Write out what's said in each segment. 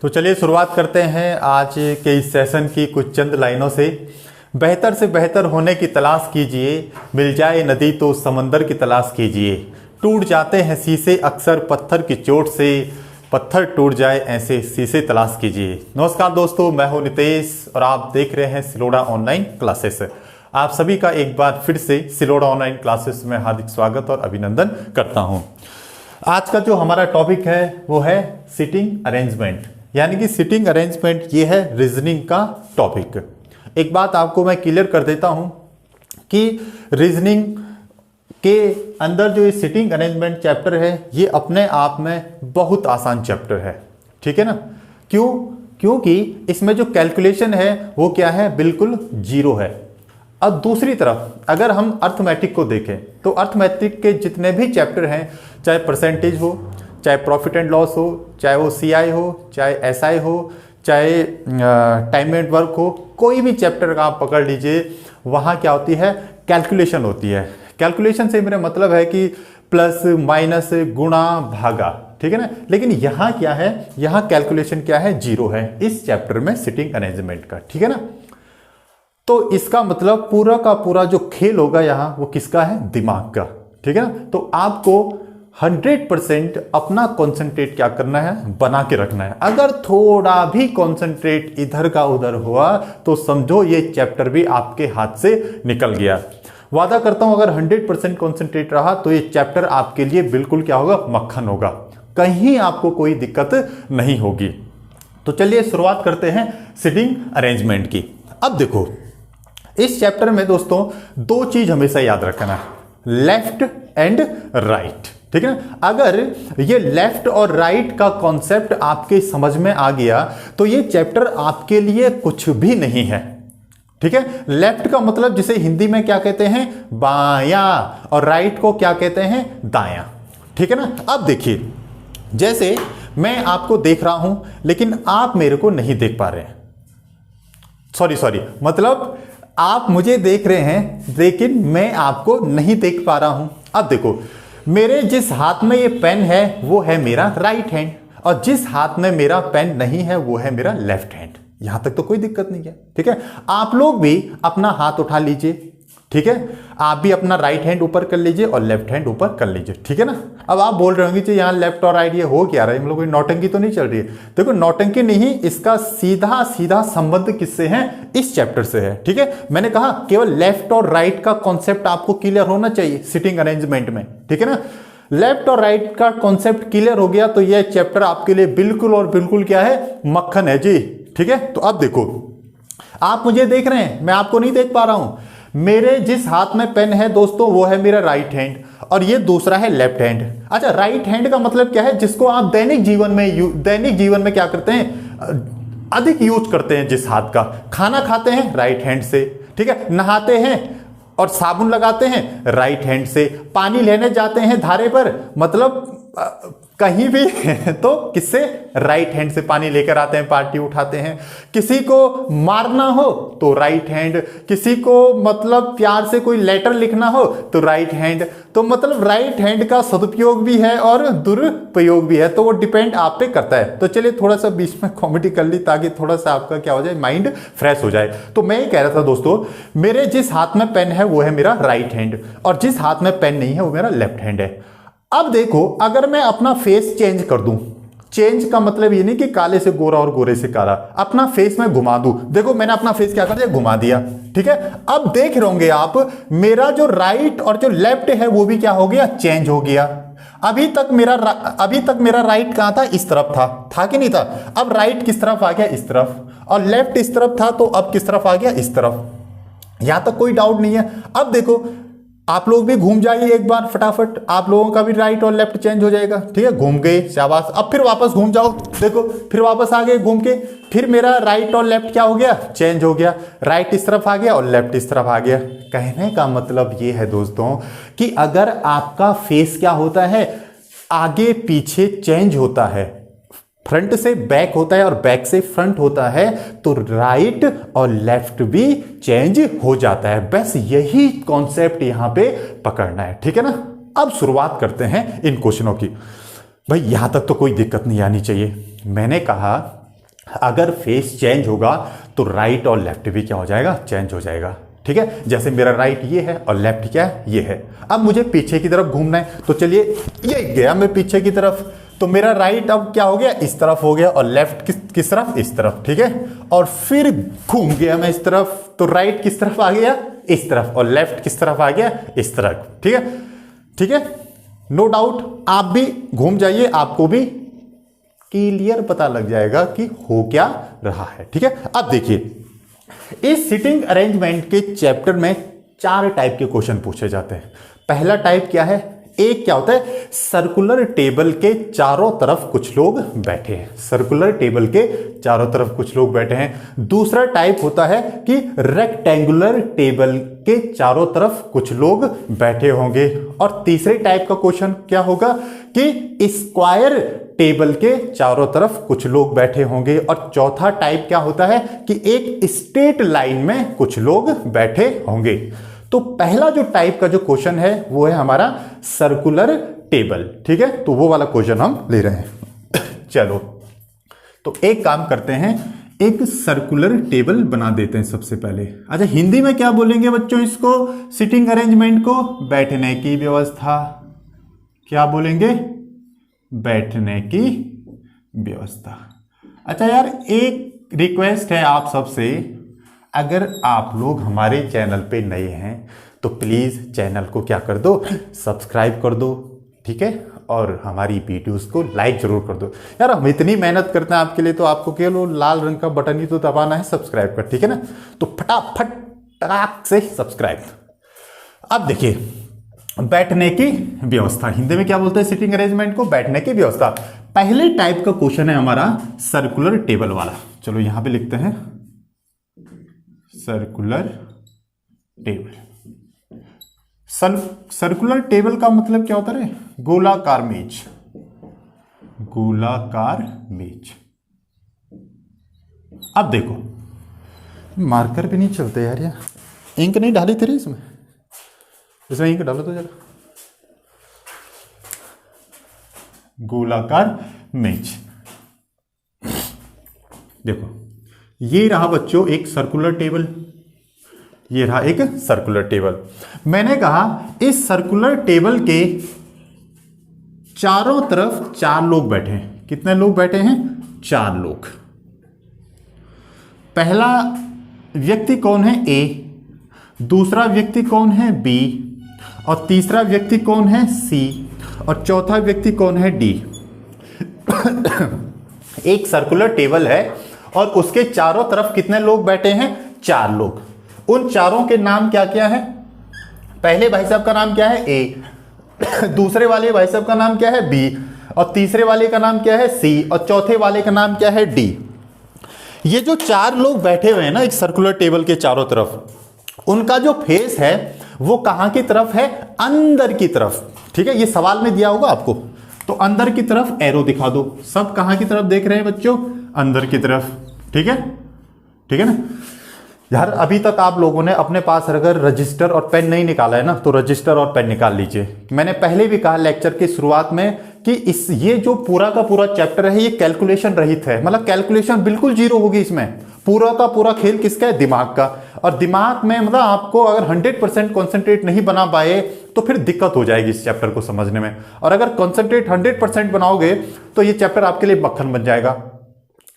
तो चलिए शुरुआत करते हैं आज के इस सेशन की कुछ चंद लाइनों से। बेहतर से बेहतर होने की तलाश कीजिए, मिल जाए नदी तो समंदर की तलाश कीजिए। टूट जाते हैं शीशे अक्सर पत्थर की चोट से, पत्थर टूट जाए ऐसे शीशे तलाश कीजिए। नमस्कार दोस्तों, मैं हूं नितेश और आप देख रहे हैं सिलोड़ा ऑनलाइन क्लासेस। आप सभी का एक बार फिर से सिलोड़ा ऑनलाइन क्लासेस में हार्दिक स्वागत और अभिनंदन करता हूं। आज का जो हमारा टॉपिक है वो है सिटिंग अरेंजमेंट, यानी कि सिटिंग अरेंजमेंट ये है रीजनिंग का टॉपिक। एक बात आपको मैं क्लियर कर देता हूं कि रीजनिंग के अंदर जो ये सिटिंग अरेंजमेंट चैप्टर है ये अपने आप में बहुत आसान चैप्टर है, ठीक है ना। क्योंकि इसमें जो कैलकुलेशन है वो क्या है, बिल्कुल जीरो है। अब दूसरी तरफ अगर हम अर्थमेटिक को देखें तो अर्थमेटिक के जितने भी चैप्टर हैं, चाहे परसेंटेज हो, चाहे प्रॉफिट एंड लॉस हो, चाहे वो सीआई हो, चाहे एसआई हो, चाहे टाइम एंड वर्क हो, कोई भी चैप्टर का आप पकड़ लीजिए, वहाँ क्या होती है, कैलकुलेशन होती है। कैलकुलेशन से मेरा मतलब है कि प्लस माइनस गुणा भागा, ठीक है ना। लेकिन यहाँ क्या है, यहाँ कैलकुलेशन क्या है, जीरो है इस चैप्टर में सिटिंग अरेंजमेंट का, ठीक है ना। तो इसका मतलब पूरा का पूरा जो खेल होगा यहाँ वो किसका है, दिमाग का, ठीक है ना। तो आपको 100% अपना कॉन्सेंट्रेट क्या करना है, बना के रखना है। अगर थोड़ा भी कॉन्सेंट्रेट इधर का उधर हुआ तो समझो ये चैप्टर भी आपके हाथ से निकल गया। वादा करता हूं अगर 100% कॉन्सेंट्रेट रहा तो ये चैप्टर आपके लिए बिल्कुल क्या होगा, मक्खन होगा, कहीं आपको कोई दिक्कत नहीं होगी। तो चलिए शुरुआत करते हैं सिटिंग अरेंजमेंट की। अब देखो इस चैप्टर में दोस्तों दो चीज हमेशा याद रखना, लेफ्ट एंड राइट, ठीक है ना। अगर ये लेफ्ट और राइट का कॉन्सेप्ट आपके समझ में आ गया तो ये चैप्टर आपके लिए कुछ भी नहीं है, ठीक है। लेफ्ट का मतलब जिसे हिंदी में क्या कहते हैं, बायां, और राइट को क्या कहते हैं, दायां, ठीक है ना। अब देखिए जैसे मैं आपको देख रहा हूं लेकिन आप मेरे को नहीं देख पा रहे हैं, सॉरी मतलब आप मुझे देख रहे हैं लेकिन मैं आपको नहीं देख पा रहा हूं। अब देखो मेरे जिस हाथ में ये पेन है वो है मेरा राइट हैंड, और जिस हाथ में मेरा पेन नहीं है वो है मेरा लेफ्ट हैंड। यहां तक तो कोई दिक्कत नहीं है, ठीक है। आप लोग भी अपना हाथ उठा लीजिए, ठीक है। आप भी अपना राइट हैंड ऊपर कर लीजिए और लेफ्ट हैंड ऊपर कर लीजिए, ठीक है ना। अब आप बोल रहे होंगे कि यहाँ लेफ्ट और राइट ये हो क्या रहा है, हम लोग कोई नौटंकी तो नहीं चल रही है। देखो नौटंकी नहीं, इसका सीधा सीधा संबंध किससे है, इस चैप्टर से है, ठीक है। मैंने कहा केवल लेफ्ट और राइट का कॉन्सेप्ट आपको क्लियर होना चाहिए सिटिंग अरेंजमेंट में, ठीक है ना। लेफ्ट और राइट का कॉन्सेप्ट क्लियर हो गया तो यह चैप्टर आपके लिए बिल्कुल और बिल्कुल क्या है, मक्खन है जी, ठीक है। तो अब देखो आप मुझे देख रहे हैं, मैं आपको नहीं देख पा रहा हूं। मेरे जिस हाथ में पेन है दोस्तों वो है मेरा राइट हैंड और ये दूसरा है लेफ्ट हैंड। अच्छा, राइट हैंड का मतलब क्या है, जिसको आप दैनिक जीवन में क्या करते हैं, अधिक यूज करते हैं। जिस हाथ का खाना खाते हैं राइट हैंड से, ठीक है। नहाते हैं और साबुन लगाते हैं राइट हैंड से। पानी लेने जाते हैं धारे पर, मतलब कहीं भी तो किससे, राइट हैंड से पानी लेकर आते हैं, पार्टी उठाते हैं। किसी को मारना हो तो राइट हैंड, किसी को मतलब प्यार से कोई लेटर लिखना हो तो राइट हैंड। तो मतलब राइट हैंड का सदुपयोग भी है और दुरुपयोग भी है, तो वो डिपेंड आप पे करता है। तो चलिए थोड़ा सा बीच में कॉमेडी कर ली ताकि थोड़ा सा आपका क्या हो जाए, माइंड फ्रेश हो जाए। तो मैं ये कह रहा था दोस्तों, मेरे जिस हाथ में पेन है वो है मेरा राइट हैंड और जिस हाथ में पेन नहीं है वो मेरा लेफ्ट हैंड है। अब देखो अगर मैं अपना फेस चेंज कर दूं, चेंज का मतलब ये नहीं कि काले से गोरा और गोरे से काला, अपना फेस में घुमा दूं। देखो मैंने अपना फेस क्या कर दिया, घुमा दिया, ठीक है। अब देख रहे होंगे आप मेरा जो राइट और जो लेफ्ट है वो भी क्या हो गया, चेंज हो गया। अभी तक मेरा राइट कहां था, इस तरफ था कि नहीं था। अब राइट किस तरफ आ गया, इस तरफ, और लेफ्ट इस तरफ था तो अब किस तरफ आ गया, इस तरफ। यहां तक कोई डाउट नहीं है। अब देखो आप लोग भी घूम जाइए एक बार फटाफट, आप लोगों का भी राइट और लेफ्ट चेंज हो जाएगा, ठीक है। घूम गए, शाबाश। अब फिर वापस घूम जाओ, देखो फिर वापस आ गए घूम के, फिर मेरा राइट और लेफ्ट क्या हो गया, चेंज हो गया। राइट इस तरफ आ गया और लेफ्ट इस तरफ आ गया। कहने का मतलब ये है दोस्तों कि अगर आपका फेस क्या होता है, आगे पीछे चेंज होता है, फ्रंट से बैक होता है और बैक से फ्रंट होता है, तो राइट और लेफ्ट भी चेंज हो जाता है। बस यही कॉन्सेप्ट यहां पे पकड़ना है, ठीक है ना। अब शुरुआत करते हैं इन क्वेश्चनों की। भाई यहां तक तो कोई दिक्कत नहीं आनी चाहिए। मैंने कहा अगर फेस चेंज होगा तो राइट और लेफ्ट भी क्या हो जाएगा, चेंज हो जाएगा। ठीक है, जैसे मेरा राइट ये है और लेफ्ट क्या है, ये है। अब मुझे पीछे की तरफ घूमना है, तो चलिए ये गया मैं पीछे की तरफ, तो मेरा राइट अब क्या हो गया, इस तरफ हो गया, और लेफ्ट किस तरफ, इस तरफ। ठीक है, और फिर घूम गया मैं इस तरफ, तो राइट किस तरफ आ गया, इस तरफ, और लेफ्ट किस तरफ आ गया, इस तरफ। ठीक है, ठीक है, नो डाउट। आप भी घूम जाइए, आपको भी क्लियर पता लग जाएगा कि हो क्या रहा है। ठीक है, अब देखिए इस सिटिंग अरेंजमेंट के चैप्टर में 4 टाइप के क्वेश्चन पूछे जाते हैं। पहला टाइप क्या है, एक क्या होता है, सर्कुलर टेबल के चारों तरफ कुछ लोग बैठे हैं, सर्कुलर टेबल के चारों तरफ कुछ लोग बैठे हैं। दूसरा टाइप होता है कि रेक्टेंगुलर टेबल के चारों तरफ कुछ लोग बैठे होंगे। और तीसरे टाइप का क्वेश्चन क्या होगा कि स्क्वायर टेबल के चारों तरफ कुछ लोग बैठे होंगे। और चौथा टाइप क्या होता है कि एक स्ट्रेट लाइन में कुछ लोग बैठे होंगे। तो पहला जो टाइप का जो क्वेश्चन है वो है हमारा सर्कुलर टेबल। ठीक है, तो वो वाला क्वेश्चन हम ले रहे हैं। चलो, तो एक काम करते हैं, एक सर्कुलर टेबल बना देते हैं सबसे पहले। अच्छा, हिंदी में क्या बोलेंगे बच्चों इसको, सिटिंग अरेंजमेंट को, बैठने की व्यवस्था। क्या बोलेंगे, बैठने की व्यवस्था। अच्छा यार, एक रिक्वेस्ट है आप सबसे, अगर आप लोग हमारे चैनल पे नए हैं तो प्लीज़ चैनल को क्या कर दो, सब्सक्राइब कर दो। ठीक है, और हमारी वीडियोस को लाइक जरूर कर दो। यार हम इतनी मेहनत करते हैं आपके लिए, तो आपको केवल लाल रंग का बटन ही तो दबाना है सब्सक्राइब कर। ठीक है ना, तो फटाफट टक से सब्सक्राइब। अब देखिए, बैठने की व्यवस्था, हिंदी में क्या बोलते हैं सिटिंग अरेंजमेंट को, बैठने की व्यवस्था। पहले टाइप का क्वेश्चन है हमारा सर्कुलर टेबल वाला। चलो यहां पे लिखते हैं सर्कुलर टेबल। सर्कुलर टेबल का मतलब क्या होता है, गोलाकार मेज, गोलाकार मेज। अब देखो, मार्कर भी नहीं चलते यार, ये इंक नहीं डाली तेरी इसमें, इसमें इंक डालो तो जरा। गोलाकार मेज, देखो ये रहा बच्चों एक सर्कुलर टेबल, ये रहा एक सर्कुलर टेबल। मैंने कहा इस सर्कुलर टेबल के चारों तरफ 4 लोग बैठे हैं। कितने लोग बैठे हैं, 4 लोग। पहला व्यक्ति कौन है, ए, दूसरा व्यक्ति कौन है, बी, और तीसरा व्यक्ति कौन है, सी, और चौथा व्यक्ति कौन है, डी। एक सर्कुलर टेबल है और उसके चारों तरफ कितने लोग बैठे हैं, 4 लोग। उन चारों के नाम क्या क्या है, पहले भाई साहब का नाम क्या है, ए, दूसरे वाले भाई साहब का नाम क्या है, बी, और तीसरे वाले का नाम क्या है, सी, और चौथे वाले का नाम क्या है, डी। ये जो 4 लोग बैठे हुए हैं ना एक सर्कुलर टेबल के चारों तरफ, उनका जो फेस है वो कहां की तरफ है, अंदर की तरफ। ठीक है, ये सवाल में दिया होगा आपको, तो अंदर की तरफ एरो दिखा दो। सब कहां की तरफ देख रहे हैं बच्चों, अंदर की तरफ। ठीक है, ठीक है ना यार। अभी तक आप लोगों ने अपने पास अगर रजिस्टर और पेन नहीं निकाला है ना, तो रजिस्टर और पेन निकाल लीजिए। मैंने पहले भी कहा लेक्चर की शुरुआत में कि ये जो पूरा का पूरा चैप्टर है ये कैलकुलेशन रहित है, मतलब कैलकुलेशन बिल्कुल जीरो होगी इसमें। पूरा का पूरा खेल किसका है, दिमाग का। और दिमाग में मतलब आपको अगर 100% कॉन्सेंट्रेट नहीं बना पाए तो फिर दिक्कत हो जाएगी इस चैप्टर को समझने में। और अगर कॉन्सेंट्रेट 100% बनाओगे तो ये चैप्टर आपके लिए मक्खन बन जाएगा।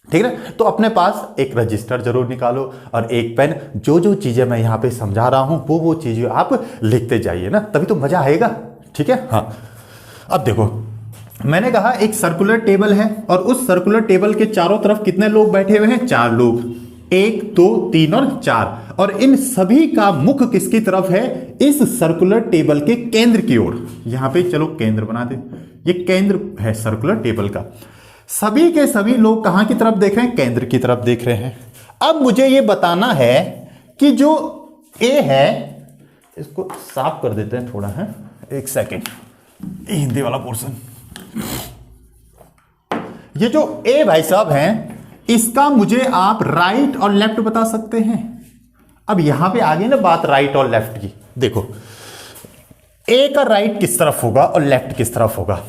ठीक है, तो अपने पास एक रजिस्टर जरूर निकालो और एक पेन। जो जो चीजें मैं यहाँ पे समझा रहा हूं वो चीजें आप लिखते जाइए ना, तभी तो मजा आएगा। ठीक है, हाँ। अब देखो, मैंने कहा एक सर्कुलर टेबल है और उस सर्कुलर टेबल के चारों तरफ कितने लोग बैठे हुए हैं, 4 लोग। 1, 2, 3 और 4। और इन सभी का मुख किसकी तरफ है, इस सर्कुलर टेबल के केंद्र की ओर। यहां पे चलो केंद्र बना दे, ये केंद्र है सर्कुलर टेबल का। सभी के सभी लोग कहां की तरफ देख रहे हैं, केंद्र की तरफ देख रहे हैं। अब मुझे यह बताना है कि जो ए है, इसको साफ कर देते हैं थोड़ा, है एक सेकेंड, हिंदी वाला पोर्शन। ये जो ए भाई साहब हैं, इसका मुझे आप राइट और लेफ्ट बता सकते हैं। अब यहां पे आ गई ना बात राइट और लेफ्ट की। देखो, ए का राइट किस तरफ होगा और लेफ्ट किस तरफ होगा।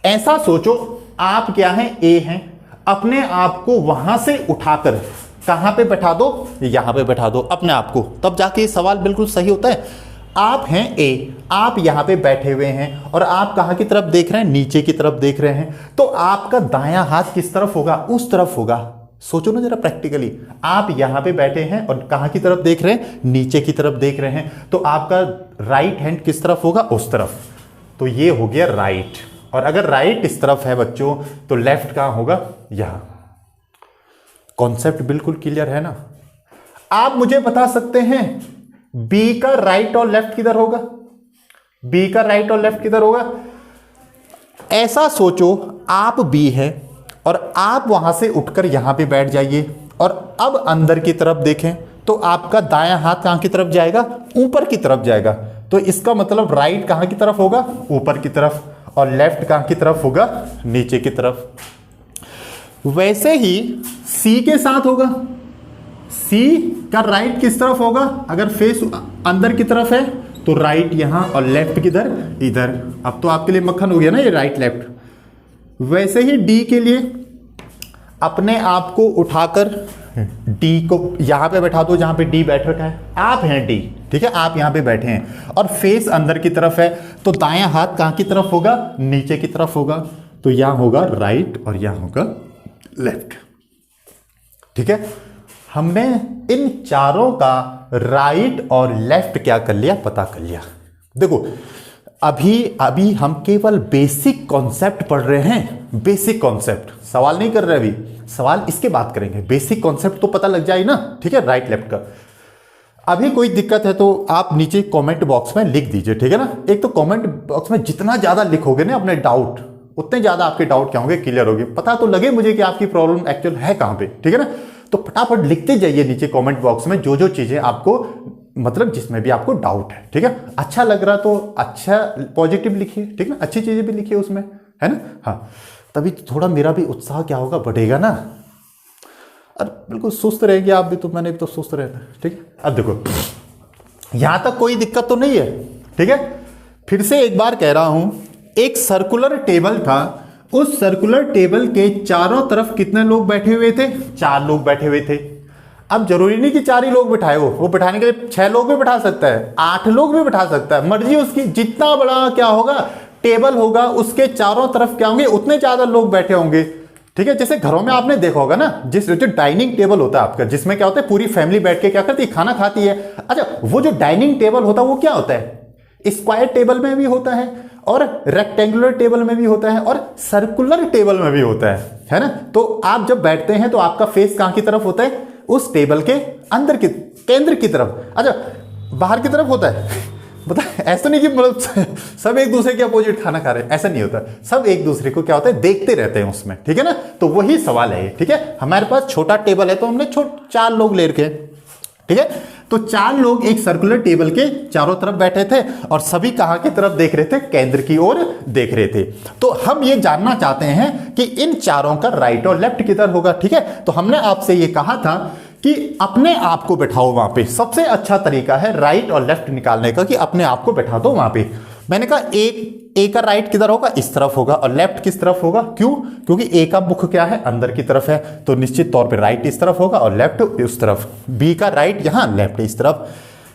ऐसा सोचो, आप क्या हैं, ए हैं। अपने आप को वहां से उठाकर कहां पे बैठा दो, यहां पे बैठा दो अपने आप को, तब जाके ये सवाल बिल्कुल सही होता है। आप हैं ए, आप यहां पे बैठे हुए हैं और आप कहां की तरफ देख रहे हैं, नीचे की तरफ देख रहे हैं, तो आपका दायां हाथ किस तरफ होगा, उस तरफ होगा। सोचो ना जरा प्रैक्टिकली, आप यहां पे बैठे हैं और कहां की तरफ देख रहे हैं, नीचे की तरफ देख रहे हैं, तो आपका राइट हैंड किस तरफ होगा, उस तरफ। तो ये हो गया राइट। और अगर राइट इस तरफ है बच्चों, तो लेफ्ट कहां होगा, यहां। कॉन्सेप्ट बिल्कुल क्लियर है ना। आप मुझे बता सकते हैं बी का राइट और लेफ्ट किधर होगा, बी का राइट और लेफ्ट किधर होगा। ऐसा सोचो, आप बी है और आप वहां से उठकर यहां पे बैठ जाइए और अब अंदर की तरफ देखें, तो आपका दायां हाथ कहां की तरफ जाएगा, ऊपर की तरफ जाएगा। तो इसका मतलब राइट कहां की तरफ होगा, ऊपर की तरफ, और लेफ्ट कहां की तरफ होगा, नीचे की तरफ। वैसे ही सी के साथ होगा। सी का राइट किस तरफ होगा, अगर फेस अंदर की तरफ है तो राइट यहां और लेफ्ट किधर, इधर। अब तो आपके लिए मक्खन हो गया ना ये राइट लेफ्ट। वैसे ही डी के लिए अपने आप को उठाकर डी को यहां पे बैठा दो जहां पे डी बैठ रखा है। आप हैं डी, ठीक है, आप यहां पे बैठे हैं और फेस अंदर की तरफ है, तो दायां हाथ कहां की तरफ होगा, नीचे की तरफ होगा। तो यहां होगा राइट और यहां होगा लेफ्ट। ठीक है, हमने इन चारों का राइट और लेफ्ट क्या कर लिया, पता कर लिया। देखो अभी हम केवल बेसिक कॉन्सेप्ट पढ़ रहे हैं, बेसिक कॉन्सेप्ट, सवाल नहीं कर रहे अभी, सवाल इसके बात करेंगे। बेसिक कॉन्सेप्ट तो पता लग जाए ना, ठीक है, राइट लेफ्ट का। अभी कोई दिक्कत है तो आप नीचे कमेंट बॉक्स में लिख दीजिए, ठीक है ना। एक तो कमेंट बॉक्स में जितना ज्यादा लिखोगे ना अपने डाउट, उतने ज्यादा आपके डाउट क्या होंगे, क्लियर होंगे। पता तो लगे मुझे कि आपकी प्रॉब्लम एक्चुअल है कहां पे, ठीक है ना। तो फटाफट लिखते जाइए नीचे कमेंट बॉक्स में जो जो चीजें आपको, मतलब जिसमें भी आपको डाउट है, ठीक है। अच्छा लग रहा तो अच्छा पॉजिटिव लिखिए, ठीक है, अच्छी चीजें भी लिखिए उसमें, है ना। हाँ, तभी तो थोड़ा मेरा भी उत्साह क्या होगा, बढ़ेगा ना। और बिल्कुल सुस्त रहेंगे आप भी, तो मैंने भी तो सुस्त रहना, ठीक है। अब देखो यहां तक कोई दिक्कत तो नहीं है, ठीक है। फिर से एक बार कह रहा हूं, एक सर्कुलर टेबल था, उस सर्कुलर टेबल के चारों तरफ कितने लोग बैठे हुए थे, 4 लोग बैठे हुए थे। अब जरूरी नहीं कि 4 ही लोग बिठाए हो, वो बिठाने के लिए 6 लोग भी बिठा सकता है, 8 लोग भी बिठा सकता है, मर्जी उसकी। जितना बड़ा क्या होगा टेबल होगा, उसके चारों तरफ क्या होंगे, उतने ज्यादा लोग बैठे होंगे, ठीक है। जैसे घरों में आपने देखा होगा ना, जो डाइनिंग टेबल होता है आपका, जिसमें क्या होता है पूरी फैमिली बैठ के क्या करती है, खाना खाती है। अच्छा, वो जो डाइनिंग टेबल होता है वो क्या होता है, स्क्वायर टेबल में भी होता है और रेक्टेंगुलर टेबल में भी होता है और सर्कुलर टेबल में भी होता है ना। तो आप जब बैठते हैं तो आपका फेस कहां की तरफ होता है, उस टेबल के अंदर की, केंद्र की तरफ। अच्छा, बाहर की तरफ होता है बता, ऐसा नहीं कि मतलब सब एक दूसरे के अपोजिट खाना खा रहे हैं, ऐसा नहीं होता। सब एक दूसरे को क्या होता है, देखते रहते हैं उसमें, ठीक है ना। तो वही सवाल है ये, ठीक है। हमारे पास छोटा टेबल है तो हमने 4 लोग ले रखे, ठीक है। तो 4 लोग एक सर्कुलर टेबल के चारों तरफ बैठे थे और सभी कहां की तरफ देख रहे थे, केंद्र की ओर देख रहे थे। तो हम ये जानना चाहते हैं कि इन चारों का राइट और लेफ्ट किधर होगा, ठीक है। तो हमने आपसे ये कहा था कि अपने आप को बैठाओ वहां पे। सबसे अच्छा तरीका है राइट और लेफ्ट निकालने का कि अपने आप को बैठा दो वहां पे। मैंने कहा ए का राइट किधर होगा, इस तरफ होगा, और लेफ्ट किस तरफ होगा, क्यों, क्योंकि ए का मुख क्या है, अंदर की तरफ है, तो निश्चित तौर पे राइट इस तरफ होगा और लेफ्ट उस तरफ। बी का राइट यहां, लेफ्ट इस तरफ।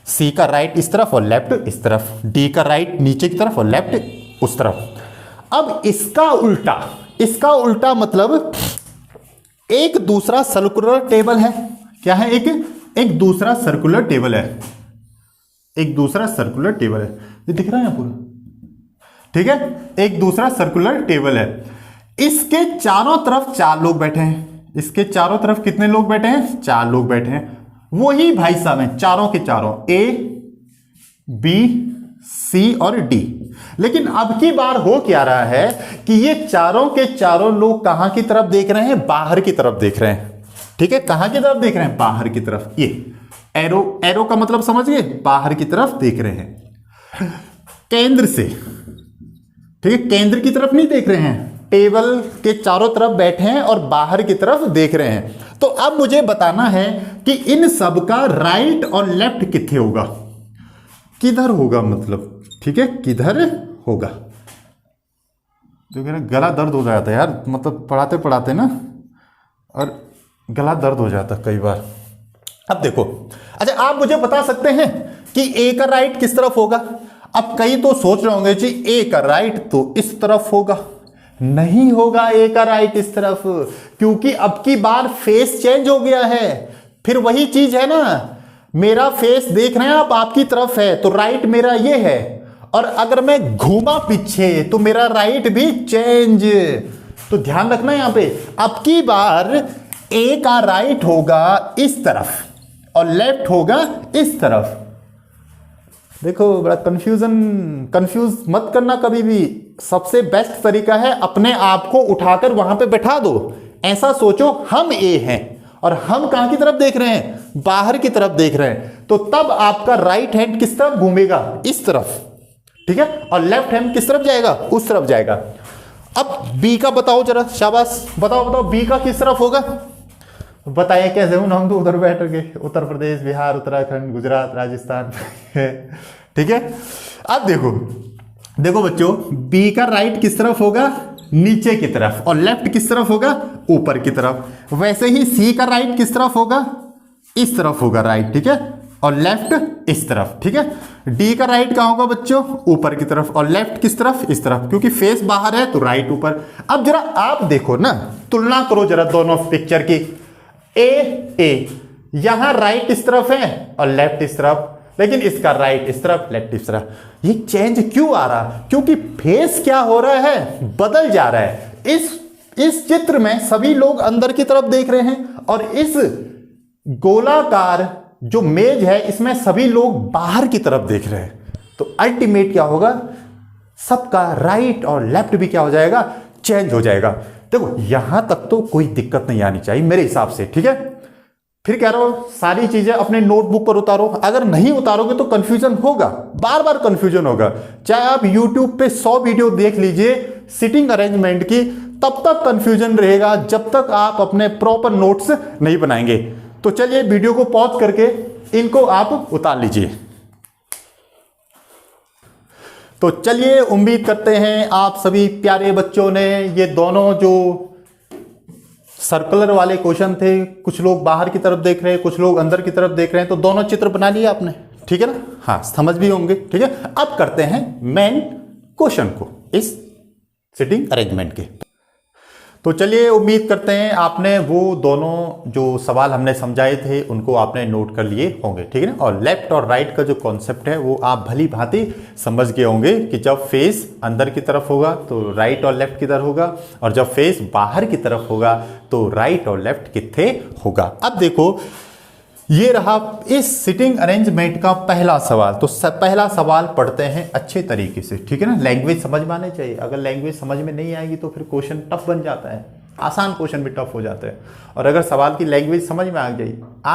सी का राइट इस तरफ और लेफ्ट इस तरफ। डी का राइट नीचे की तरफ और लेफ्ट उस तरफ। अब इसका उल्टा मतलब एक दूसरा सर्कुलर टेबल है। क्या है, एक दूसरा सर्कुलर टेबल है, एक दूसरा सर्कुलर टेबल है, ये दिख रहा है यहां पूरा, ठीक है। एक दूसरा सर्कुलर टेबल है, इसके चारों तरफ 4 लोग बैठे हैं। इसके चारों तरफ कितने लोग बैठे हैं, 4 लोग बैठे हैं। वही भाई साहब हैं चारों के चारों, ए बी सी और डी। लेकिन अब की बार हो क्या रहा है कि ये चारों के चारों लोग कहां की तरफ देख रहे हैं, बाहर की तरफ देख रहे हैं, ठीक है। कहां की तरफ देख रहे हैं, बाहर की तरफ। ये एरो का मतलब समझ गए, बाहर की तरफ देख रहे हैं, केंद्र से, ठीक है। केंद्र की तरफ नहीं देख रहे हैं, टेबल के चारों तरफ बैठे हैं और बाहर की तरफ देख रहे हैं। तो अब मुझे बताना है कि इन सब का राइट और लेफ्ट किथे होगा, किधर होगा, मतलब ठीक है, किधर होगा। जो गला दर्द हो जाता है यार, मतलब पढ़ाते पढ़ाते ना और गला दर्द हो जाता कई बार। अब देखो, अच्छा आप मुझे बता सकते हैं कि ए का राइट किस तरफ होगा? अब कई तो सोच रहे होंगे जी ए का राइट तो इस तरफ होगा। नहीं होगा ए का राइट इस तरफ, क्योंकि अब की बार फेस चेंज हो गया है। फिर वही चीज है ना, मेरा फेस देख रहे हैं आप आपकी तरफ है तो राइट मेरा ये है, और अगर मैं घूमा पीछे तो मेरा राइट भी चेंज। तो ध्यान रखना यहां पे, अब की बार ए का राइट होगा इस तरफ और लेफ्ट होगा इस तरफ। देखो बड़ा कंफ्यूज मत करना कभी भी। सबसे बेस्ट तरीका है अपने आप को उठाकर वहां पे बैठा दो। ऐसा सोचो हम ए हैं और हम कहां की तरफ देख रहे हैं? बाहर की तरफ देख रहे हैं। तो तब आपका राइट हैंड किस तरफ घूमेगा? इस तरफ, ठीक है, और लेफ्ट हैंड किस तरफ जाएगा? उस तरफ जाएगा। अब बी का बताओ जरा, शाबाश, बताओ बी का किस तरफ होगा? बताइए कैसे हूं, हम तो उधर बैठ गए, उत्तर प्रदेश, बिहार, उत्तराखंड, गुजरात, राजस्थान ठीक है। अब देखो बच्चों, बी का राइट किस तरफ होगा? नीचे की तरफ, और लेफ्ट किस तरफ होगा? ऊपर की तरफ। वैसे ही सी का राइट किस तरफ होगा? इस तरफ होगा राइट, ठीक है, और लेफ्ट इस तरफ, ठीक है। डी का राइट कहां होगा बच्चों? ऊपर की तरफ, और लेफ्ट किस तरफ? इस तरफ, क्योंकि फेस बाहर है तो राइट ऊपर। अब जरा आप देखो ना, तुलना करो जरा दोनों पिक्चर की। ए यहां राइट इस तरफ है और लेफ्ट इस तरफ, लेकिन इसका राइट इस तरफ, लेफ्ट इस तरफ। ये चेंज क्यों आ रहा? क्योंकि फेस क्या हो रहा है? बदल जा रहा है। इस चित्र में सभी लोग अंदर की तरफ देख रहे हैं, और इस गोलाकार जो मेज है इसमें सभी लोग बाहर की तरफ देख रहे हैं। तो अल्टीमेट क्या होगा? सबका राइट और लेफ्ट भी क्या हो जाएगा? चेंज हो जाएगा। देखो यहां तक तो कोई दिक्कत नहीं आनी चाहिए मेरे हिसाब से, ठीक है। फिर कह रहा हूं सारी चीजें अपने नोटबुक पर उतारो। अगर नहीं उतारोगे तो कंफ्यूजन होगा, बार बार कंफ्यूजन होगा। चाहे आप YouTube पे 100 वीडियो देख लीजिए सिटिंग अरेंजमेंट की, तब तक कंफ्यूजन रहेगा जब तक आप अपने प्रॉपर नोट्स नहीं बनाएंगे। तो चलिए वीडियो को पॉज करके इनको आप उतार लीजिए। तो चलिए, उम्मीद करते हैं आप सभी प्यारे बच्चों ने ये दोनों जो सर्कुलर वाले क्वेश्चन थे, कुछ लोग बाहर की तरफ देख रहे हैं, कुछ लोग अंदर की तरफ देख रहे हैं, तो दोनों चित्र बना लिए आपने, ठीक है ना? हाँ, समझ भी होंगे, ठीक है। अब करते हैं मेन क्वेश्चन को इस सिटिंग अरेंजमेंट के। तो चलिए, उम्मीद करते हैं आपने वो दोनों जो सवाल हमने समझाए थे उनको आपने नोट कर लिए होंगे, ठीक है ना। और लेफ्ट और राइट का जो कॉन्सेप्ट है वो आप भली भांति समझ गए होंगे कि जब फेस अंदर की तरफ होगा तो राइट और लेफ्ट किधर होगा, और जब फेस बाहर की तरफ होगा तो राइट और लेफ्ट कितने होगा। अब देखो, ये रहा इस सिटिंग अरेंजमेंट का पहला सवाल। तो पहला सवाल पढ़ते हैं अच्छे तरीके से, ठीक है ना। लैंग्वेज समझ में आने चाहिए। अगर लैंग्वेज समझ में नहीं आएगी तो फिर क्वेश्चन टफ बन जाता है, आसान क्वेश्चन भी टफ हो जाता है। और अगर सवाल की लैंग्वेज समझ में आ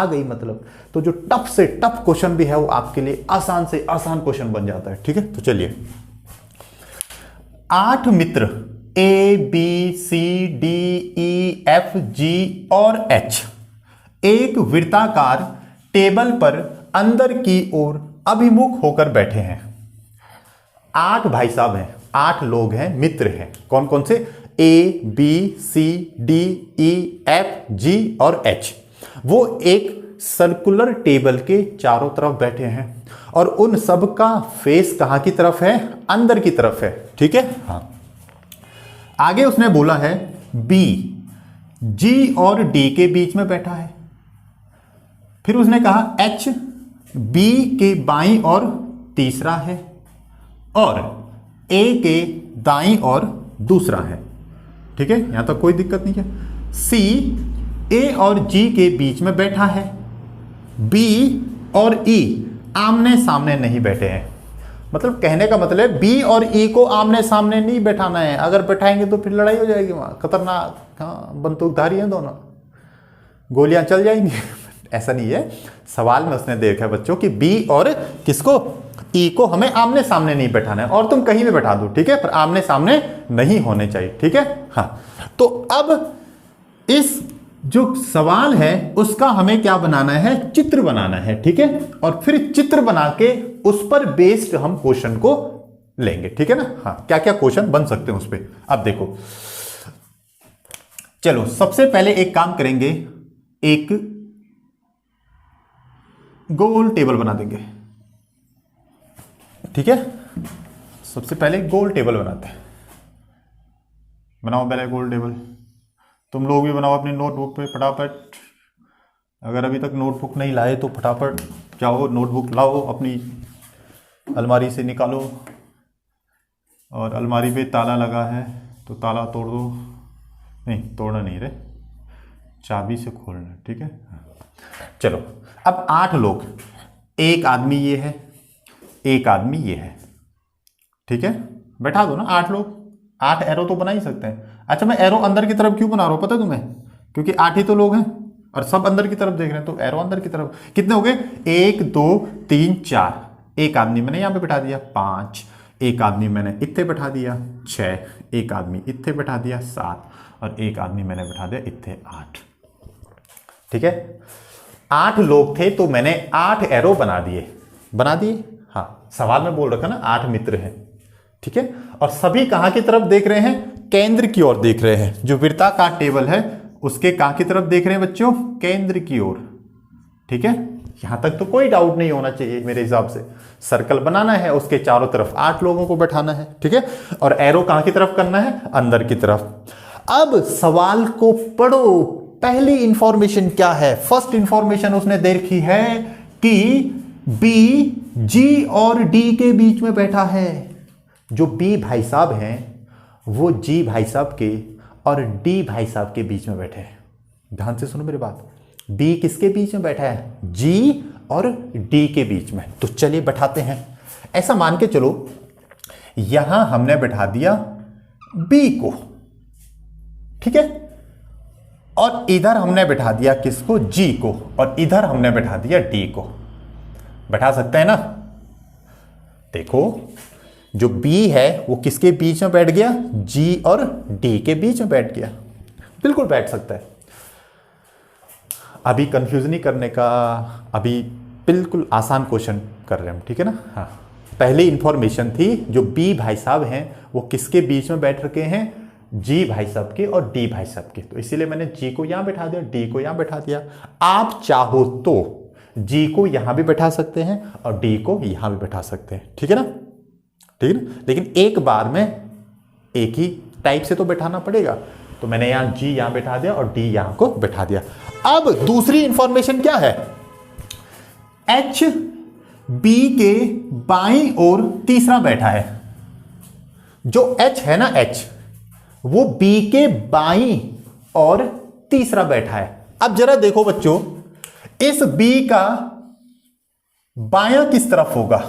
गई मतलब, तो जो टफ से टफ क्वेश्चन भी है वो आपके लिए आसान से आसान क्वेश्चन बन जाता है, ठीक है। तो चलिए, 8 मित्र ABCDEFG और H एक वृत्ताकार टेबल पर अंदर की ओर अभिमुख होकर बैठे हैं। 8 भाई साहब हैं, 8 लोग हैं, मित्र हैं। कौन कौन से? ABCDEFG और H। वो एक सर्कुलर टेबल के चारों तरफ बैठे हैं और उन सब का फेस कहां की तरफ है? अंदर की तरफ है, ठीक है। हाँ, आगे उसने बोला है B G और D के बीच में बैठा है। फिर उसने कहा H B के बाईं और तीसरा है और A के दाईं और दूसरा है, ठीक है, यहां तक कोई दिक्कत नहीं है। C A और G के बीच में बैठा है। B और E आमने सामने नहीं बैठे हैं। मतलब कहने का मतलब B और E को आमने सामने नहीं बैठाना है। अगर बैठाएंगे तो फिर लड़ाई हो जाएगी, वहां खतरनाक, हाँ, बंदूकधारी हैं दोनों, गोलियां चल जाएंगी। ऐसा नहीं है। सवाल में उसने देखा बच्चों कि B और किसको? E को हमें आमने सामने नहीं बैठाना है। और तुम कहीं भी बैठा दो, ठीक है, पर आमने सामने नहीं होने चाहिए, ठीक है। हाँ, तो अब इस जो सवाल है उसका हमें क्या बनाना है? चित्र बनाना है, ठीक है। और फिर चित्र बना के उस पर बेस्ड हम क्वेश्चन को लेंगे, ठीक है ना। हाँ, क्या क्या क्वेश्चन बन सकते हैं उस पर। अब देखो, चलो सबसे पहले एक काम करेंगे, एक गोल टेबल बना देंगे। ठीक है, सबसे पहले गोल टेबल बनाते हैं। बनाओ पहले गोल टेबल। तुम लोग भी बनाओ अपनी नोटबुक पे फटाफट। अगर अभी तक नोटबुक नहीं लाए तो फटाफट जाओ, नोटबुक लाओ, अपनी अलमारी से निकालो। और अलमारी पे ताला लगा है तो ताला तोड़ दो। नहीं, तोड़ना नहीं रे, चाबी से खोलना। ठीक है, चलो अब 8 लोग, एक आदमी ये है, एक आदमी ये है। ठीक है, बैठा दो ना 8 लोग। 8 एरो तो बना ही सकते हैं। अच्छा, मैं एरो अंदर की तरफ क्यों बना रहा हूं पता है तुम्हें? क्योंकि 8 ही तो लोग हैं और सब अंदर की तरफ देख रहे हैं, तो एरो अंदर की तरफ। कितने हो गए? 1 2 3 4। एक आदमी मैंने यहां पे बैठा दिया 5, एक आदमी मैंने इत्थे बैठा दिया 6, एक आदमी इत्थे बैठा दिया 7 और एक आदमी मैंने बैठा दिया इत्थे 8। ठीक है, 8 लोग थे तो मैंने 8 एरो बना दिए। हाँ, सवाल में बोल रखा ना 8 मित्र हैं। ठीक है, और सभी कहां की तरफ देख रहे हैं? केंद्र की ओर देख रहे हैं। जो वृत्ताकार टेबल है उसके कहां की तरफ देख रहे हैं बच्चों? केंद्र की ओर। ठीक है, यहां तक तो कोई डाउट नहीं होना चाहिए मेरे हिसाब से। सर्कल बनाना है, उसके चारों तरफ 8 लोगों को बैठाना है। ठीक है, और एरो कहां की तरफ करना है? अंदर की तरफ। अब सवाल को पढ़ो। पहली इंफॉर्मेशन क्या है? फर्स्ट इंफॉर्मेशन उसने दे रखी है कि बी जी और डी के बीच में बैठा है। जो बी भाई साहब हैं वो जी भाई साहब के और डी भाई साहब के बीच में बैठे हैं। ध्यान से सुनो मेरी बात। बी किसके बीच में बैठा है? जी और डी के बीच में। तो चलिए बैठाते हैं। ऐसा मान के चलो, यहां हमने बैठा दिया बी को। ठीक है, और इधर हमने बैठा दिया किसको? जी को। और इधर हमने बैठा दिया डी को। बैठा सकते हैं ना? देखो, जो बी है वो किसके बीच में बैठ गया? जी और डी के बीच में बैठ गया। बिल्कुल बैठ सकता है। अभी कंफ्यूज नहीं करने का, अभी बिल्कुल आसान क्वेश्चन कर रहे हैं हम। ठीक है ना? हाँ, पहली इंफॉर्मेशन थी जो बी भाई साहब हैं वो किसके बीच में बैठ रखे हैं? जी भाई साहब के और डी भाई साहब के। तो इसीलिए मैंने जी को यहां बैठा दिया, डी को यहां बैठा दिया। आप चाहो तो जी को यहां भी बैठा सकते हैं और डी को यहां भी बैठा सकते हैं। ठीक है ना? ठीक है ना? लेकिन एक बार में एक ही टाइप से तो बैठाना पड़ेगा। तो मैंने यहां जी यहां बैठा दिया और डी यहां को बैठा दिया। अब दूसरी इंफॉर्मेशन क्या है? एच बी के बाईं ओर तीसरा बैठा है। जो एच है ना, एच, वो बी के बाईं और तीसरा बैठा है। अब जरा देखो बच्चों, इस बी का बायां किस तरफ होगा?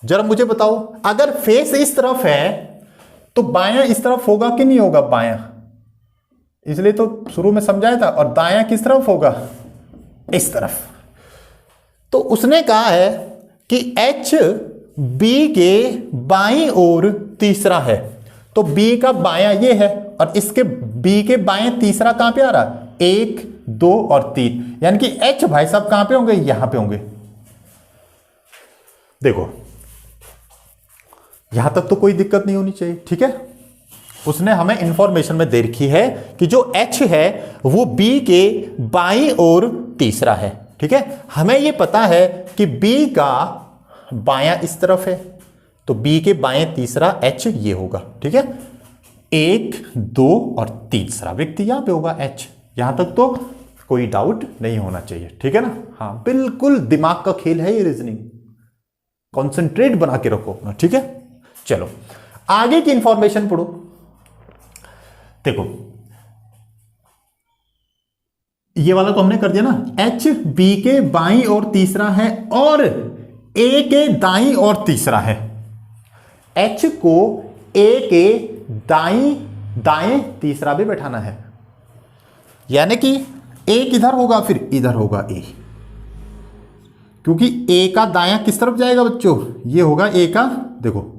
जरा मुझे बताओ। अगर फेस इस तरफ है तो बायां इस तरफ होगा कि नहीं होगा? बायां, इसलिए तो शुरू में समझाया था। और दायां किस तरफ होगा? इस तरफ। तो उसने कहा है कि एच बी के बाईं ओर तीसरा है। तो बी का बायां ये है और इसके बी के बाएं तीसरा कहां पे आ रहा? 1 2 और 3। यानी कि एच भाई साहब कहां पे होंगे? यहां पे होंगे। देखो, यहां तक तो कोई दिक्कत नहीं होनी चाहिए। ठीक है, उसने हमें इंफॉर्मेशन में दे रखी है कि जो एच है वो बी के बाईं ओर तीसरा है। ठीक है, हमें यह पता है कि बी का बायां इस तरफ है, तो बी के बाएं तीसरा एच ये होगा। ठीक है, 1 2 और तीसरा व्यक्ति यहां पे होगा एच। यहां तक तो कोई डाउट नहीं होना चाहिए। ठीक है ना? हाँ, बिल्कुल दिमाग का खेल है ये रीजनिंग। कॉन्सेंट्रेट बना के रखो अपना। ठीक है, चलो आगे की इंफॉर्मेशन पढ़ो। देखो, ये वाला तो हमने कर दिया ना। एच बी के बाईं ओर तीसरा है और ए के दाईं ओर तीसरा है। एच को ए के दाएं तीसरा भी बैठाना है। यानी कि एक इधर होगा फिर इधर होगा ए, क्योंकि ए का दायां किस तरफ जाएगा बच्चों? ये होगा ए का, देखो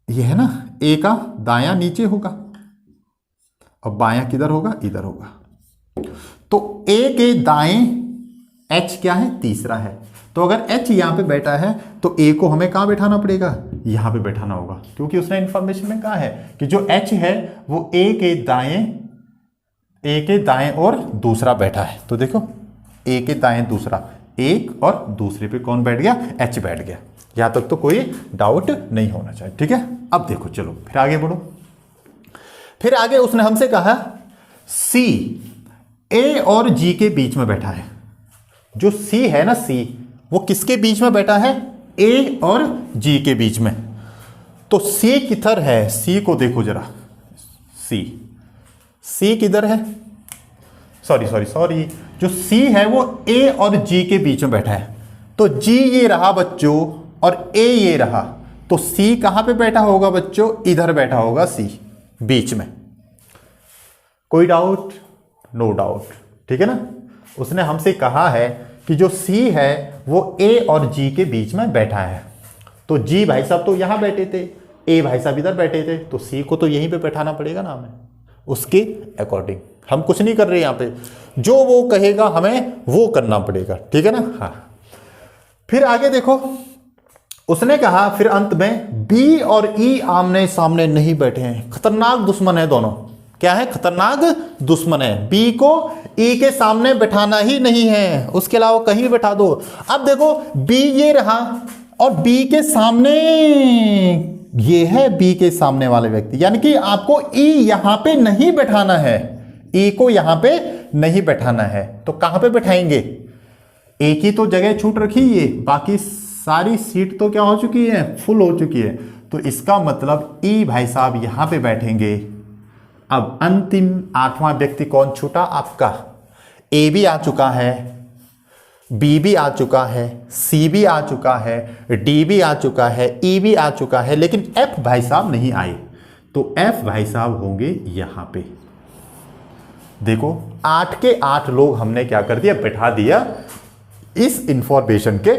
ये है ना, ए का दायां नीचे होगा और बायां किधर होगा? इधर होगा। तो ए के दाएं एच क्या है? तीसरा है। तो अगर एच यहां पे बैठा है तो ए को हमें कहां बैठाना पड़ेगा? यहां पे बैठाना होगा, क्योंकि उसने इंफॉर्मेशन में कहा है कि जो एच है वो ए के दाएं ए के दाएं और दूसरा बैठा है, तो देखो ए के दाएं दूसरा, एक और दूसरे पे कौन बैठ गया, एच बैठ गया। यहां तक तो कोई डाउट नहीं होना चाहिए, ठीक है। अब देखो चलो फिर आगे बढ़ो। फिर आगे उसने हमसे कहा सी ए और जी के बीच में बैठा है। जो सी है ना, सी वो किसके बीच में बैठा है, ए और जी के बीच में। तो सी किधर है, सी को देखो जरा, सी किधर है, सॉरी, जो सी है वो ए और जी के बीच में बैठा है। तो जी ये रहा बच्चों और ए ये रहा, तो सी कहां पे बैठा होगा बच्चों, इधर बैठा होगा सी, बीच में। कोई डाउट, नो डाउट, ठीक है ना। उसने हमसे कहा है कि जो सी है वो ए और जी के बीच में बैठा है। तो जी भाई साहब तो यहां बैठे थे, ए भाई साहब इधर बैठे थे, तो सी को तो यहीं पे बैठाना पड़ेगा ना हमें, उसके अकॉर्डिंग। हम कुछ नहीं कर रहे यहां पे, जो वो कहेगा हमें वो करना पड़ेगा, ठीक है ना। हाँ, फिर आगे देखो उसने कहा फिर अंत में बी और ई आमने सामने नहीं बैठे हैं, खतरनाक दुश्मन है दोनों। क्या है, खतरनाक दुश्मन है। बी को ई के सामने बैठाना ही नहीं है, उसके अलावा कहीं भी बैठा दो। अब देखो बी ये रहा और बी के सामने ये है, बी के सामने वाले व्यक्ति, यानी कि आपको ई यहां पे नहीं बैठाना है, ई को यहां पे नहीं बैठाना है। तो कहां पे बैठाएंगे, एक ही तो जगह छूट रखी है, बाकी सारी सीट तो क्या हो चुकी है, फुल हो चुकी है। तो इसका मतलब ई भाई साहब यहां पे बैठेंगे। अब अंतिम 8वां व्यक्ति कौन छूटा आपका, ए भी आ चुका है, बी भी आ चुका है, सी भी आ चुका है, डी भी आ चुका है, ई भी आ चुका है, लेकिन एफ भाई साहब नहीं आए। तो एफ भाई साहब होंगे यहां पे। देखो 8 के 8 लोग हमने क्या कर दिया, बैठा दिया इस इंफॉर्मेशन के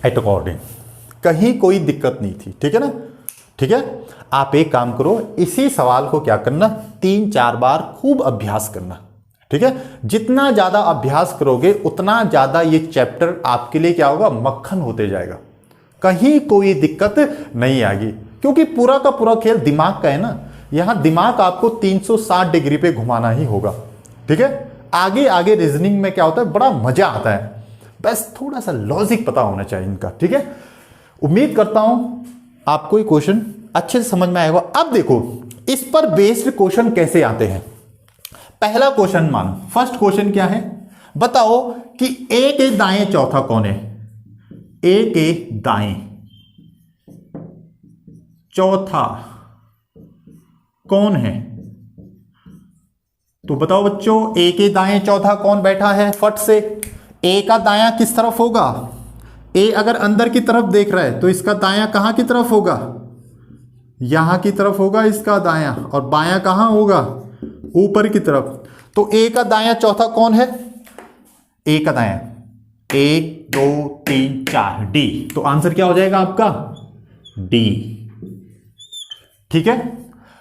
अकॉर्डिंग, कहीं कोई दिक्कत नहीं थी, ठीक है ना। ठीक है, आप एक काम करो, इसी सवाल को क्या करना, 3-4 बार खूब अभ्यास करना, ठीक है। जितना ज्यादा अभ्यास करोगे उतना ज्यादा ये चैप्टर आपके लिए क्या होगा, मक्खन होते जाएगा, कहीं कोई दिक्कत नहीं आएगी, क्योंकि पूरा का पूरा खेल दिमाग का है ना। यहां दिमाग आपको 360 डिग्री पे घुमाना ही होगा, ठीक है। आगे आगे रीजनिंग में क्या होता है, बड़ा मजा आता है, बस थोड़ा सा लॉजिक पता होना चाहिए इनका, ठीक है। उम्मीद करता हूं आपको ये क्वेश्चन अच्छे से समझ में आएगा। अब देखो इस पर बेस्ड क्वेश्चन कैसे आते हैं। पहला क्वेश्चन मान, फर्स्ट क्वेश्चन क्या है, बताओ कि ए के दाएं चौथा कौन है, ए के दाएं चौथा कौन है। तो बताओ बच्चों, ए के दाएं चौथा कौन बैठा है, फट से। ए का दायां किस तरफ होगा, ए अगर अंदर की तरफ देख रहा है तो इसका दायां कहां की तरफ होगा, यहां की तरफ होगा इसका दायां, और बायां कहां होगा, ऊपर की तरफ। तो ए का दायां चौथा कौन है, ए का दायां 1 2 3 4 डी। तो आंसर क्या हो जाएगा आपका, डी, ठीक है।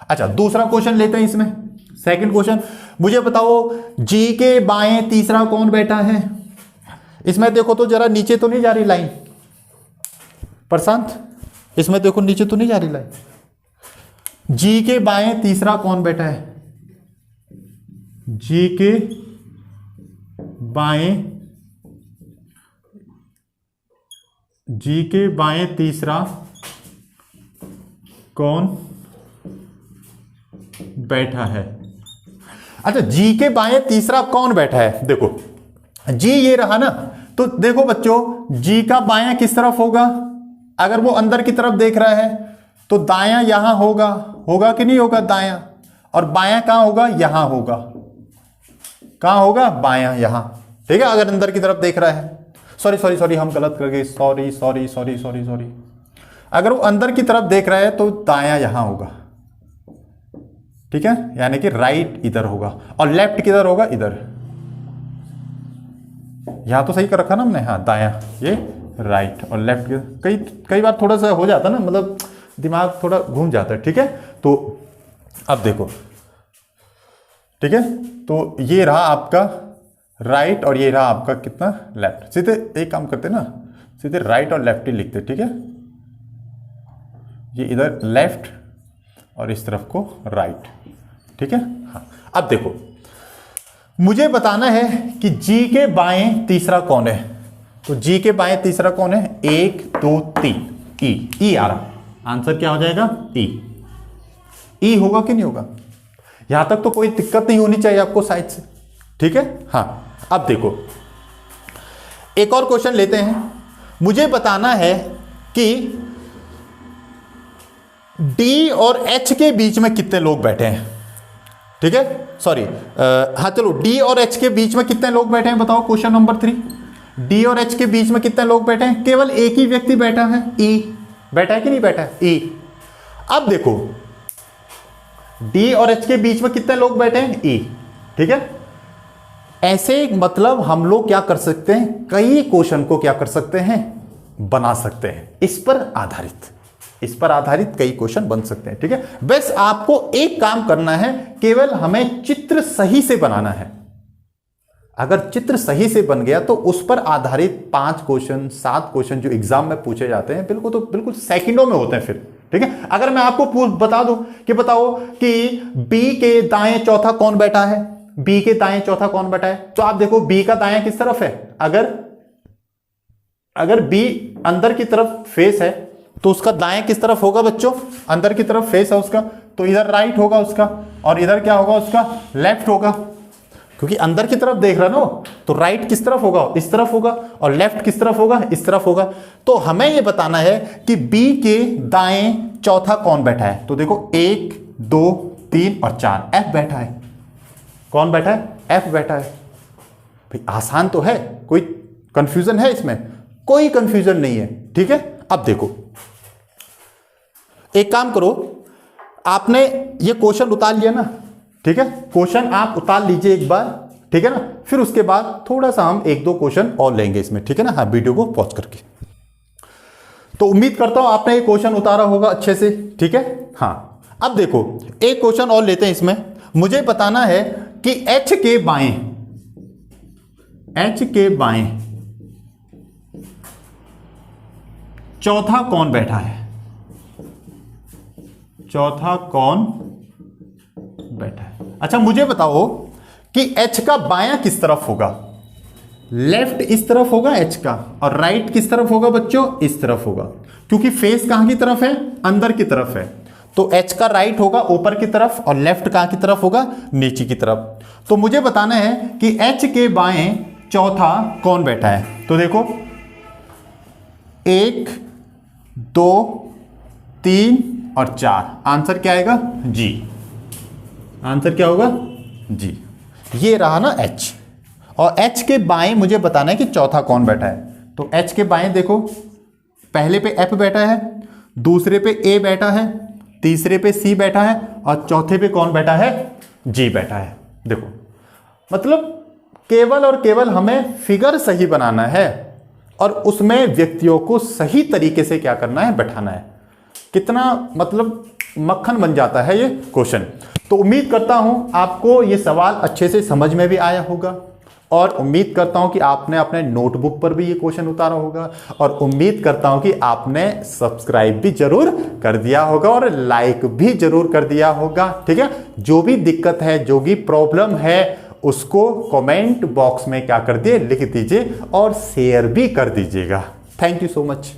अच्छा दूसरा क्वेश्चन लेते हैं इसमें, सेकंड क्वेश्चन, मुझे बताओ जी के बाएं तीसरा कौन बैठा है। इसमें देखो तो जरा नीचे तो नहीं जा रही लाइन, प्रशांत इसमें देखो नीचे तो नहीं जा रही लाइन। जी के बाएं तीसरा कौन बैठा है, जी के बाएं तीसरा कौन बैठा है। अच्छा जी के बाएं तीसरा कौन बैठा है, देखो जी ये रहा ना, तो देखो बच्चों जी का बायां किस तरफ होगा, अगर वो अंदर की तरफ देख रहा है तो दायां यहां होगा, होगा कि नहीं होगा दायां, और बायां कहां होगा, यहां होगा, कहां होगा, बायां यहां, ठीक है। अगर अंदर की तरफ देख रहा है, सॉरी हम गलत कर गए, सॉरी। अगर वो अंदर की तरफ देख रहा है तो दायां यहां होगा, ठीक है, यानी कि राइट इधर होगा, और लेफ्ट किधर होगा, इधर। यहां तो सही कर रखा ना हमने, हाँ दायां ये राइट और लेफ्ट, कई बार थोड़ा सा हो जाता ना, मतलब दिमाग थोड़ा घूम जाता है, ठीक है। तो अब देखो, ठीक है, तो ये रहा आपका राइट और ये रहा आपका कितना, लेफ्ट। सीधे एक काम करते ना, सीधे राइट और लेफ्ट ही लिखते, ठीक है। ये इधर लेफ्ट और इस तरफ को राइट, ठीक है। हाँ अब देखो मुझे बताना है कि जी के बाएं तीसरा कौन है। तो जी के बाएं तीसरा कौन है? 1 2 3 ई आ रहा। आंसर क्या हो जाएगा? ई होगा कि नहीं होगा? यहां तक तो कोई दिक्कत नहीं होनी चाहिए आपको साइड से, ठीक है। हाँ, अब देखो एक और क्वेश्चन लेते हैं। मुझे बताना है कि डी और एच के बीच में कितने लोग बैठे हैं, ठीक है। सॉरी, हाँ चलो, डी और एच के बीच में कितने लोग बैठे हैं बताओ। क्वेश्चन नंबर 3, डी और एच के बीच में कितने लोग बैठे हैं? केवल एक ही व्यक्ति बैठा है, ई बैठा है कि नहीं बैठा है? ई। अब देखो डी और एच के बीच में कितने लोग बैठे हैं? ई, ठीक है। ऐसे मतलब हम लोग क्या कर सकते हैं, कई क्वेश्चन को क्या कर सकते हैं, बना सकते हैं। इस पर आधारित कई क्वेश्चन बन सकते हैं, ठीक है। बस आपको एक काम करना है, केवल हमें चित्र सही से बनाना है। अगर चित्र सही से बन गया तो उस पर आधारित 5 क्वेश्चन 7 क्वेश्चन जो एग्जाम में पूछे जाते हैं बिल्कुल सेकंडों में होते हैं फिर, ठीक है। अगर मैं आपको बता दूं कि बताओ कि बी के दाएं चौथा कौन बैठा है, बी के दाएं चौथा कौन बैठा है, तो आप देखो बी का दाएं किस तरफ है। अगर बी अंदर की तरफ फेस है तो उसका दाएं किस तरफ होगा बच्चों? अंदर की तरफ फेस है उसका, तो इधर राइट होगा उसका, और इधर क्या होगा उसका? लेफ्ट होगा, क्योंकि अंदर की तरफ देख रहा ना, तो राइट किस तरफ होगा? इस तरफ होगा, और लेफ्ट किस तरफ होगा? इस तरफ होगा। तो हमें यह बताना है कि बी के दाएं चौथा कौन बैठा है। तो देखो 1 2 3 और 4, एफ बैठा है। कौन बैठा है? एफ बैठा है। भाई आसान तो है, कोई कंफ्यूजन है इसमें? कोई कंफ्यूजन नहीं है, ठीक है। अब देखो एक काम करो, आपने ये क्वेश्चन उतार लिया ना, ठीक है। क्वेश्चन आप उतार लीजिए एक बार, ठीक है ना। फिर उसके बाद थोड़ा सा हम 1-2 क्वेश्चन और लेंगे इसमें, ठीक है ना। हाँ, वीडियो को पॉज करके। तो उम्मीद करता हूं आपने ये क्वेश्चन उतारा होगा अच्छे से, ठीक है। हाँ, अब देखो एक क्वेश्चन और लेते हैं इसमें। मुझे बताना है कि एच के बाएं चौथा कौन बैठा है? चौथा कौन बैठा है? अच्छा मुझे बताओ कि एच का बायां किस तरफ होगा? लेफ्ट इस तरफ होगा एच का, और राइट किस तरफ होगा बच्चों? इस तरफ होगा, क्योंकि फेस कहां की तरफ है? अंदर की तरफ है। तो एच का राइट होगा ऊपर की तरफ, और लेफ्ट कहां की तरफ होगा? नीचे की तरफ। तो मुझे बताना है कि एच के बाएं चौथा कौन बैठा है। तो देखो 1 2 3 और 4, आंसर क्या आएगा? जी। आंसर क्या होगा? जी। ये रहा ना एच, और एच के बाएं मुझे बताना है कि चौथा कौन बैठा है। तो एच के बाएं देखो, पहले पे एफ बैठा है, दूसरे पे ए बैठा है, तीसरे पे सी बैठा है, और चौथे पे कौन बैठा है? जी बैठा है। देखो मतलब केवल और केवल हमें फिगर सही बनाना है, और उसमें व्यक्तियों को सही तरीके से क्या करना है? बैठाना है। कितना मतलब मक्खन बन जाता है ये क्वेश्चन। तो उम्मीद करता हूं आपको ये सवाल अच्छे से समझ में भी आया होगा, और उम्मीद करता हूं कि आपने अपने नोटबुक पर भी ये क्वेश्चन उतारा होगा, और उम्मीद करता हूं कि आपने सब्सक्राइब भी जरूर कर दिया होगा और लाइक भी जरूर कर दिया होगा, ठीक है। जो भी दिक्कत है, जो भी प्रॉब्लम है, उसको कमेंट बॉक्स में क्या कर दिए? लिख दीजिए, और शेयर भी कर दीजिएगा। Thank you so much.